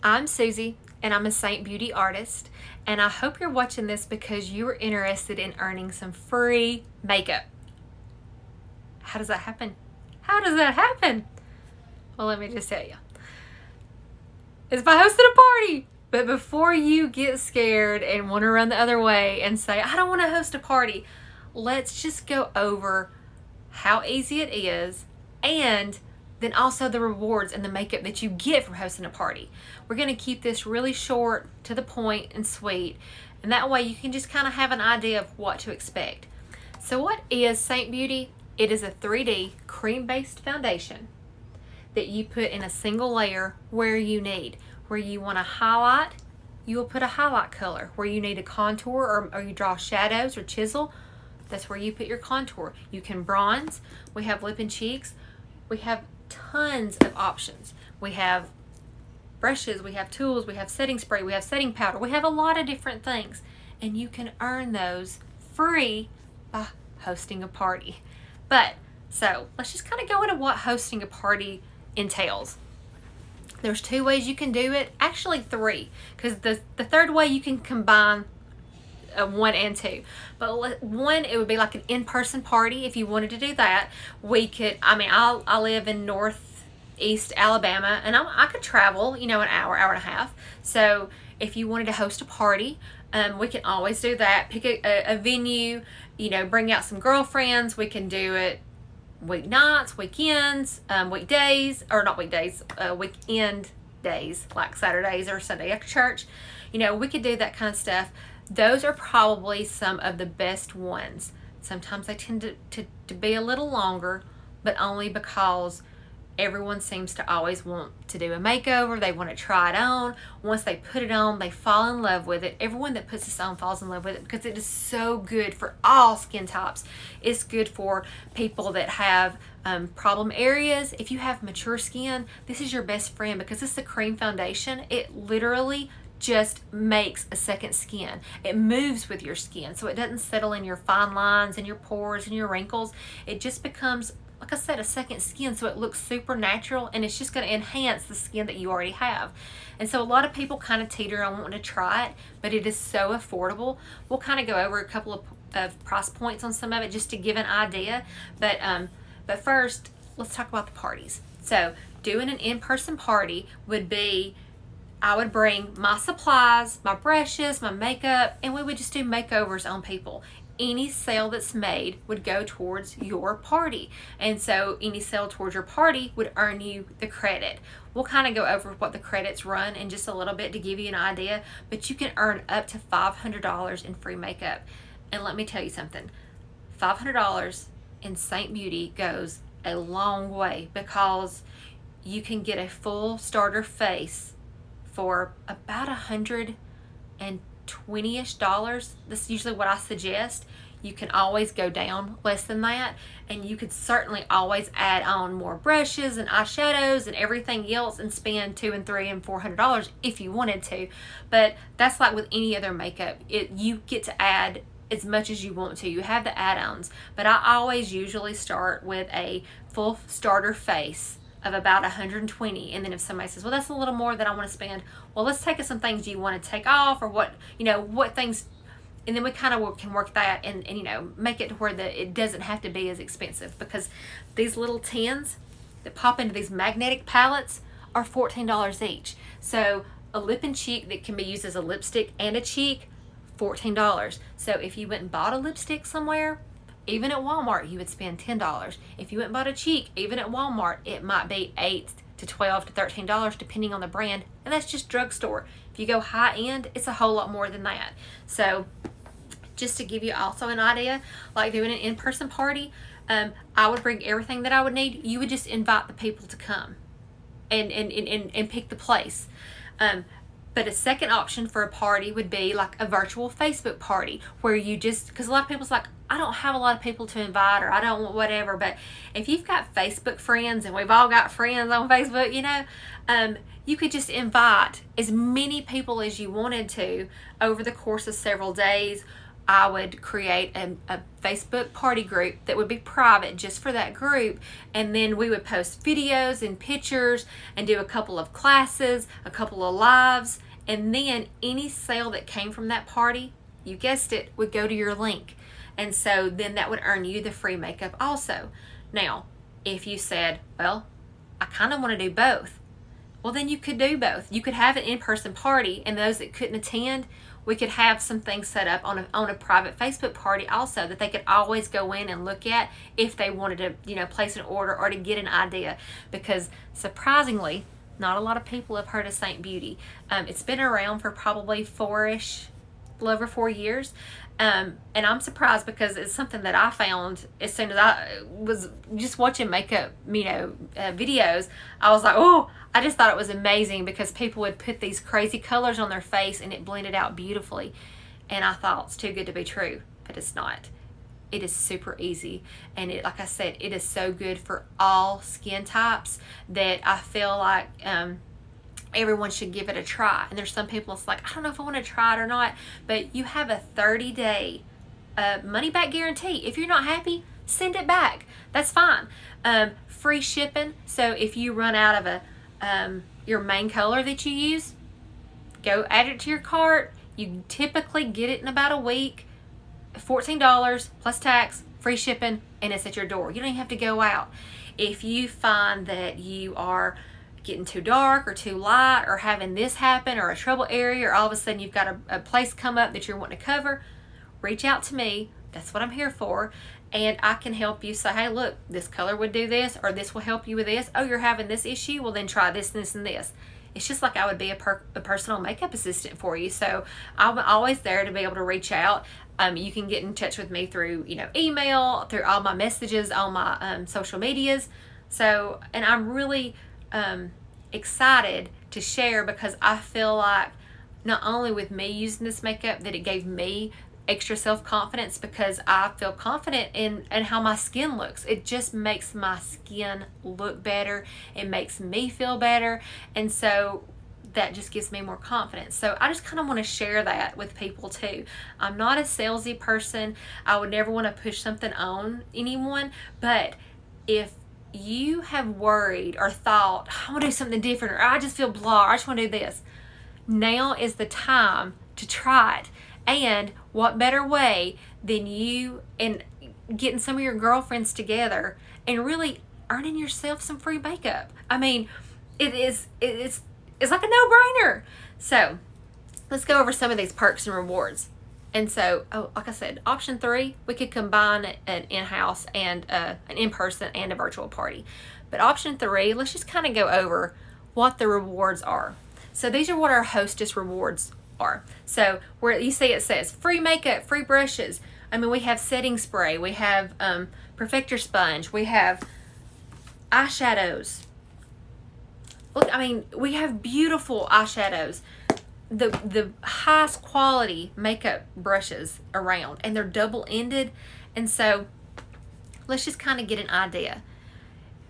I'm Susie, and I'm a Seint Beauty artist, and I hope you're watching this because you are interested in earning some free makeup. How does that happen? How does that happen? Well, let me just tell you. It's by hosting a party. But before you get scared and want to run the other way and say, I don't want to host a party, let's just go over how easy it is and then also the rewards and the makeup that you get from hosting a party. We're going to keep this really short, to the point, and sweet, and that way you can just kind of have an idea of what to expect. So what is Seint Beauty? It is a 3D cream-based foundation that you put in a single layer where you need. Where you want to highlight, you will put a highlight color. Where you need a contour or you draw shadows or chisel, that's where you put your contour. You can bronze. We have lip and cheeks. We have tons of options. We have brushes, we have tools, we have setting spray, we have setting powder. We have a lot of different things. And you can earn those free by hosting a party. So let's just kind of go into what hosting a party entails. There's 2 ways you can do it. Actually 3, because the third way you can combine 1 and 2. But 1, it would be like an in-person party. If you wanted to do that, we could, I live in northeast Alabama, and I could travel, an hour and a half. So if you wanted to host a party, we can always do that. Pick a venue, bring out some girlfriends. We can do it weeknights, weekends, weekdays, or not weekdays, weekend days, like Saturdays or Sunday after church. We could do that kind of stuff. Those are probably some of the best ones. Sometimes they tend to be a little longer, but only because everyone seems to always want to do a makeover. They want to try it on. Once they put it on, they fall in love with it. Everyone that puts this on falls in love with it because it is so good for all skin types. It's good for people that have problem areas. If you have mature skin, this is your best friend because it's a cream foundation. It literally just makes a second skin. It moves with your skin, so it doesn't settle in your fine lines and your pores and your wrinkles. It just becomes, like I said, a second skin, so it looks super natural, and it's just going to enhance the skin that you already have. And so a lot of people kind of teeter on wanting to try it, but it is so affordable. We'll kind of go over a couple of price points on some of it just to give an idea. But first, let's talk about the parties. So doing an in-person party would be, I would bring my supplies, my brushes, my makeup, and we would just do makeovers on people. Any sale that's made would go towards your party. And so any sale towards your party would earn you the credit. We'll kind of go over what the credits run in just a little bit to give you an idea, but you can earn up to $500 in free makeup. And let me tell you something, $500 in Seint Beauty goes a long way because you can get a full starter face for about $120-ish. That's usually what I suggest. You can always go down less than that, and you could certainly always add on more brushes and eyeshadows and everything else and spend $200 and $300 and $400 if you wanted to. But that's like with any other makeup. You get to add as much as you want to. You have the add-ons, but I always usually start with a full starter face of about 120, and then if somebody says, well, that's a little more than I want to spend, well, let's take some things you want to take off, or what things, and then we kind of can work that and make it to where it doesn't have to be as expensive, because these little tins that pop into these magnetic palettes are $14 each. So a lip and cheek that can be used as a lipstick and a cheek, $14. So if you went and bought a lipstick somewhere, even at Walmart, you would spend $10. If you went and bought a cheek, even at Walmart, it might be $8 to $12 to $13, depending on the brand, and that's just drugstore. If you go high end, it's a whole lot more than that. So just to give you also an idea, like doing an in-person party, I would bring everything that I would need. You would just invite the people to come and pick the place. But a second option for a party would be like a virtual Facebook party, where you just, because a lot of people's like, I don't have a lot of people to invite, or I don't want whatever. But if you've got Facebook friends, and we've all got friends on Facebook, you could just invite as many people as you wanted to over the course of several days. I would create a Facebook party group that would be private just for that group, and then we would post videos and pictures and do a couple of classes, a couple of lives, and then any sale that came from that party, you guessed it, would go to your link. And so then that would earn you the free makeup also. Now, if you said, well, I kind of want to do both, well, then you could do both. You could have an in-person party, and those that couldn't attend, we could have some things set up on a private Facebook party also that they could always go in and look at if they wanted to, place an order or to get an idea. Because surprisingly, not a lot of people have heard of Seint Beauty. It's been around for probably a little over 4 years. And I'm surprised because it's something that I found as soon as I was just watching makeup, videos. I was like, oh, I just thought it was amazing because people would put these crazy colors on their face and it blended out beautifully. And I thought it's too good to be true, but it's not. It is super easy. And like I said, it is so good for all skin types that I feel like, everyone should give it a try. And there's some people it's like, I don't know if I want to try it or not, but you have a 30-day money back guarantee. If you're not happy, send it back. That's fine. Free shipping. So if you run out of your main color that you use, go add it to your cart. You typically get it in about a week. $14 plus tax, free shipping, and it's at your door. You don't even have to go out. If you find that you are getting too dark or too light or having this happen or a trouble area or all of a sudden you've got a place come up that you're wanting to cover, reach out to me. That's what I'm here for. And I can help you say, hey, look, this color would do this, or this will help you with this. Oh, you're having this issue? Well, then try this, this, and this. It's just like I would be a personal makeup assistant for you. So I'm always there to be able to reach out. You can get in touch with me through, email, through all my messages on my social medias. So, and I'm really excited to share because I feel like not only with me using this makeup that it gave me extra self-confidence because I feel confident in how my skin looks. It just makes my skin look better. It makes me feel better. And so that just gives me more confidence. So I just kind of want to share that with people too. I'm not a salesy person. I would never want to push something on anyone. But if you have worried or thought, I want to do something different, or I just feel blah, or I just want to do this, now is the time to try it. And what better way than you and getting some of your girlfriends together and really earning yourself some free makeup? I mean, it's like a no-brainer. So let's go over some of these perks and rewards. And so, like I said, option 3, we could combine an in-house and an in-person and a virtual party. But option 3, let's just kind of go over what the rewards are. So these are what our hostess rewards are. So where you see it says free makeup, free brushes. I mean, we have setting spray, we have perfector sponge, we have eyeshadows. Look, I mean, we have beautiful eyeshadows. The highest quality makeup brushes around, and they're double-ended. And so let's just kind of get an idea.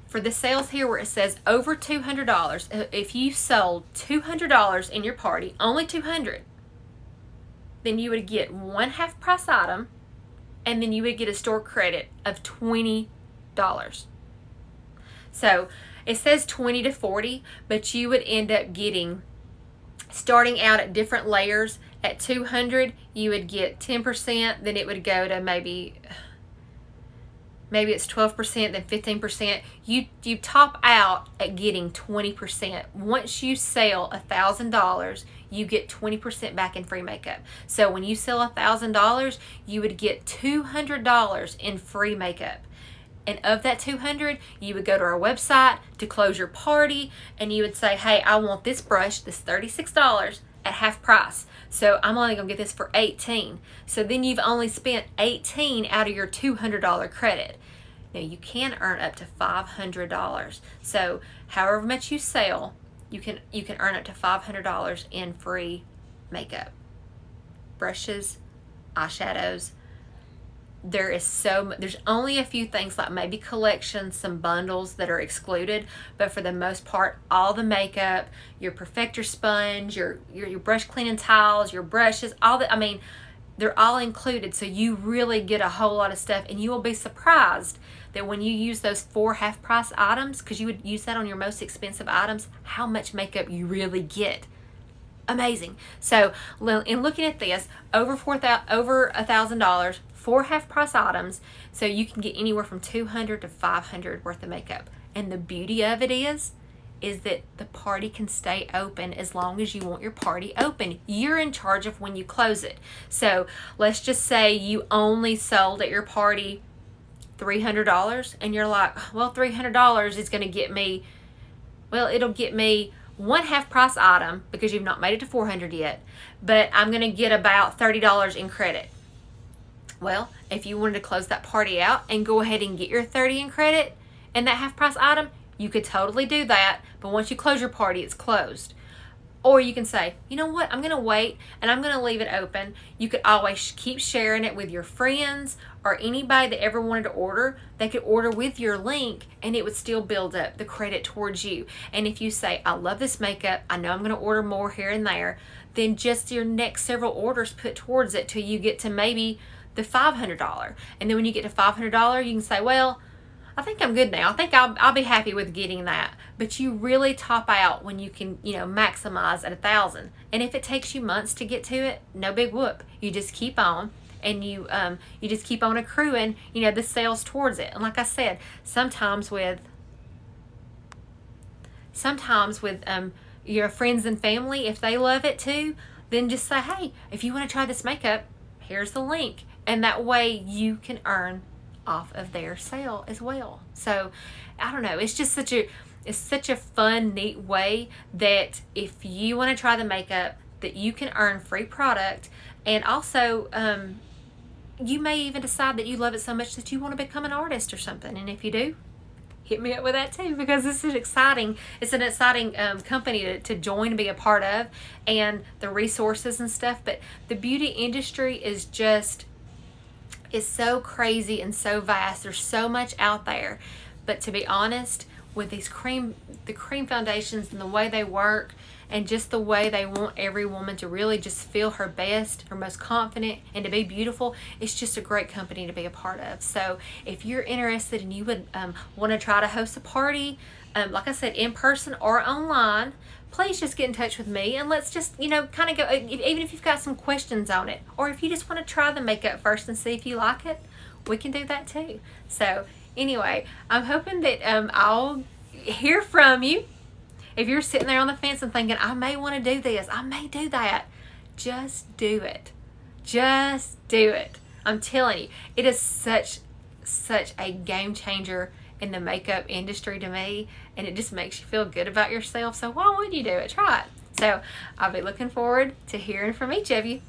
For the sales here where it says over $200, if you sold $200 in your party, only $200, then you would get one half price item, and then you would get a store credit of $20. So it says 20 to 40, but you would end up getting, starting out at different layers, at 200, you would get 10%, then it would go to maybe it's 12%, then 15%. You top out at getting 20%. Once you sell $1,000, you get 20% back in free makeup. So when you sell $1,000, you would get $200 in free makeup. And of that $200, you would go to our website to close your party, and you would say, hey, I want this brush, this $36 at half price. So I'm only gonna get this for $18. So then you've only spent $18 out of your $200 credit. Now you can earn up to $500. So however much you sell, you can earn up to $500 in free makeup, brushes, eyeshadows. There's only a few things like maybe collections, some bundles that are excluded, but for the most part, all the makeup, your perfector sponge, your brush cleaning tiles, your brushes, all that. I mean, They're all included, so you really get a whole lot of stuff, and you will be surprised that when you use those 4 half-price items, because you would use that on your most expensive items, how much makeup you really get. Amazing. So in looking at this, over $1,000, 4 half-price items, so you can get anywhere from $200 to $500 worth of makeup. And the beauty of it is that the party can stay open as long as you want your party open. You're in charge of when you close it. So let's just say you only sold at your party $300, and you're like, well, $300 is going to get me, well, it'll get me 1 half-price item because you've not made it to $400 yet, but I'm going to get about $30 in credit. Well, if you wanted to close that party out and go ahead and get your $30 in credit and that half-price item, you could totally do that, but once you close your party, it's closed. Or you can say, you know what, I'm going to wait and I'm going to leave it open. You could always keep sharing it with your friends or anybody that ever wanted to order. They could order with your link and it would still build up the credit towards you. And if you say, I love this makeup, I know I'm going to order more here and there, then just your next several orders put towards it till you get to maybe the $500. And then when you get to $500, you can say, well, I think I'm good now. I think I'll be happy with getting that. But you really top out when you can, maximize at $1,000. And if it takes you months to get to it, no big whoop. You just keep on, and you just keep on accruing, the sales towards it. And like I said, sometimes with your friends and family, if they love it too, then just say, hey, if you want to try this makeup, here's the link. And that way you can earn off of their sale as well. So I don't know, it's just such a fun, neat way that if you want to try the makeup, that you can earn free product. And also you may even decide that you love it so much that you want to become an artist or something. And if you do, hit me up with that too, because this is exciting. It's an exciting company to join and be a part of, and the resources and stuff. But the beauty industry is so crazy and so vast. There's so much out there. But to be honest, with the cream foundations and the way they work, and just the way they want every woman to really just feel her best, her most confident, and to be beautiful, it's just a great company to be a part of. So if you're interested and you would want to try to host a party, like I said, in person or online, please just get in touch with me, and let's just, kind of go, even if you've got some questions on it, or if you just want to try the makeup first and see if you like it, we can do that too. So anyway, I'm hoping that I'll hear from you. If you're sitting there on the fence and thinking, I may want to do this, I may do that, just do it. Just do it. I'm telling you, it is such a game changer in the makeup industry to me, and it just makes you feel good about yourself. So why wouldn't you do it? Try it. So I'll be looking forward to hearing from each of you.